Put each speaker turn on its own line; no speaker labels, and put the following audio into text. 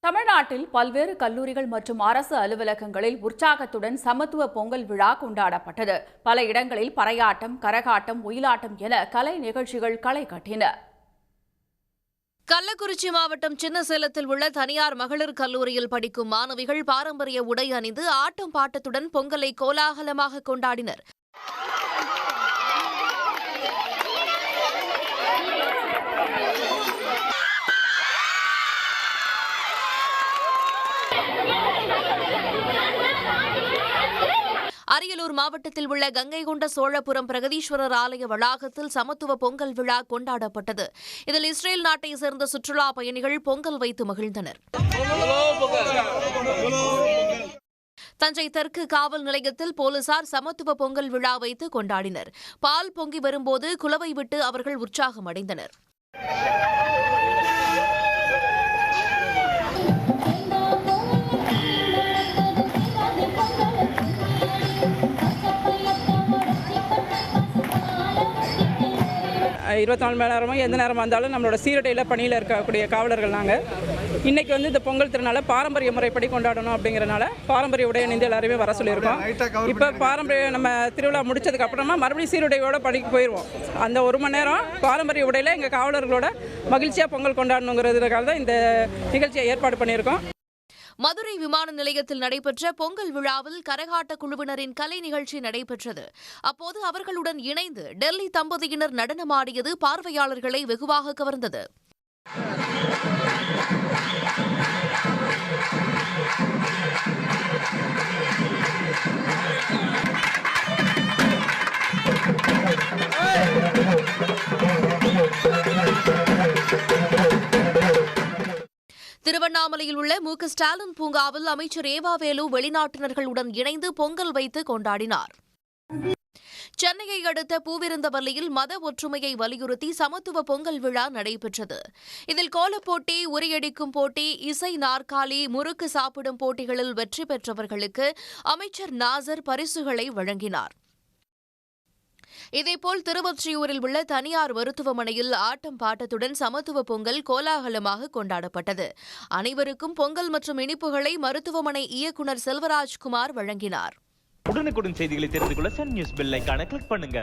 தமிழ்நாட்டில் பல்வேறு கல்லூரிகள் மற்றும் அரசு அலுவலகங்களில் உற்சாகத்துடன் சமத்துவ பொங்கல் விழா கொண்டாடப்பட்டது. பல இடங்களில் பறையாட்டம், கரகாட்டம், ஒயிலாட்டம் என கலை நிகழ்ச்சிகள் களை கட்டின.
கள்ளக்குறிச்சி மாவட்டம் சின்னசேலத்தில் உள்ள தனியார் மகளிர் கல்லூரியில் படிக்கும் மாணவிகள் பாரம்பரிய உடை அணிந்து ஆட்டம் பாட்டத்துடன் பொங்கலை கோலாகலமாக கொண்டாடினர். அரியலூர் மாவட்டத்தில் உள்ள கங்கை கொண்ட சோழபுரம் பிரகதீஸ்வரர் ஆலய வளாகத்தில் சமத்துவ பொங்கல் விழா கொண்டாடப்பட்டது. இதில் இஸ்ரேல் நாட்டை சேர்ந்த சுற்றுலா பயணிகள் பொங்கல் வைத்து மகிழ்ந்தனர். தஞ்சை தெற்கு காவல் நிலையத்தில் போலீசார் சமத்துவ பொங்கல் விழா வைத்து கொண்டாடினர். பால் பொங்கி வரும்போது குலவை விட்டு அவர்கள் உற்சாகம் அடைந்தனர்.
இருபத்தி நாலு மணி நேரமும் எந்த நேரம் வந்தாலும் நம்மளோட சீருடையில் பணியில் இருக்கக்கூடிய காவலர்கள் நாங்கள். இன்றைக்கி இந்த பொங்கல் திருநாளை பாரம்பரிய முறைப்படி கொண்டாடணும் அப்படிங்கிறனால பாரம்பரிய உடை அணிந்து எல்லாருமே வர சொல்லியிருக்கோம். இப்போ பாரம்பரிய நம்ம திருவிழா முடிச்சதுக்கு அப்புறமா மறுபடியும் சீருடையோட பணிக்கு போயிடுவோம். அந்த ஒரு மணி நேரம் பாரம்பரிய உடையில் எங்கள் காவலர்களோட மகிழ்ச்சியாக பொங்கல் கொண்டாடணுங்கிறதுக்காக தான் இந்த நிகழ்ச்சியை ஏற்பாடு பண்ணியிருக்கோம்.
மதுரை விமான நிலையத்தில் நடைபெற்ற பொங்கல் விழாவில் கரகாட்ட குழுவினரின் கலை நிகழ்ச்சி நடைபெற்றது. அப்போது அவர்களுடன் இணைந்து டெல்லி தம்பதியினர் நடனமாடியது பார்வையாளர்களை வெகுவாக கவர்ந்தது. திருவண்ணாமலையில் உள்ள மு.க. ஸ்டாலின் பூங்காவில் அமைச்சர் ஏவாவேலு வெளிநாட்டினர்களுடன் இணைந்து பொங்கல் வைத்து கொண்டாடினார். சென்னையை அடுத்த பூவிருந்தவல்லியில் மத ஒற்றுமையை வலியுறுத்தி சமத்துவ பொங்கல் விழா நடைபெற்றது. இதில் கோலப்போட்டி, உரியடிக்கும் போட்டி, இசை நாற்காலி, முறுக்கு சாப்பிடும் போட்டிகளில் வெற்றி பெற்றவர்களுக்கு அமைச்சர் நாசர் பரிசுகளை வழங்கினார். இதேபோல் திருவொற்றியூரில் உள்ள தனியார் மருத்துவமனையில் ஆட்டம் பாட்டத்துடன் சமத்துவ பொங்கல் கோலாகலமாக கொண்டாடப்பட்டது. அனைவருக்கும் பொங்கல் மற்றும் இனிப்புகளை மருத்துவமனை இயக்குநர் செல்வராஜ்குமார் வழங்கினார்.
உடனுக்குடன் செய்திகளை தெரிந்து கொள்ள சன் நியூஸ் பெல் ஐகானை கிளிக் பண்ணுங்க.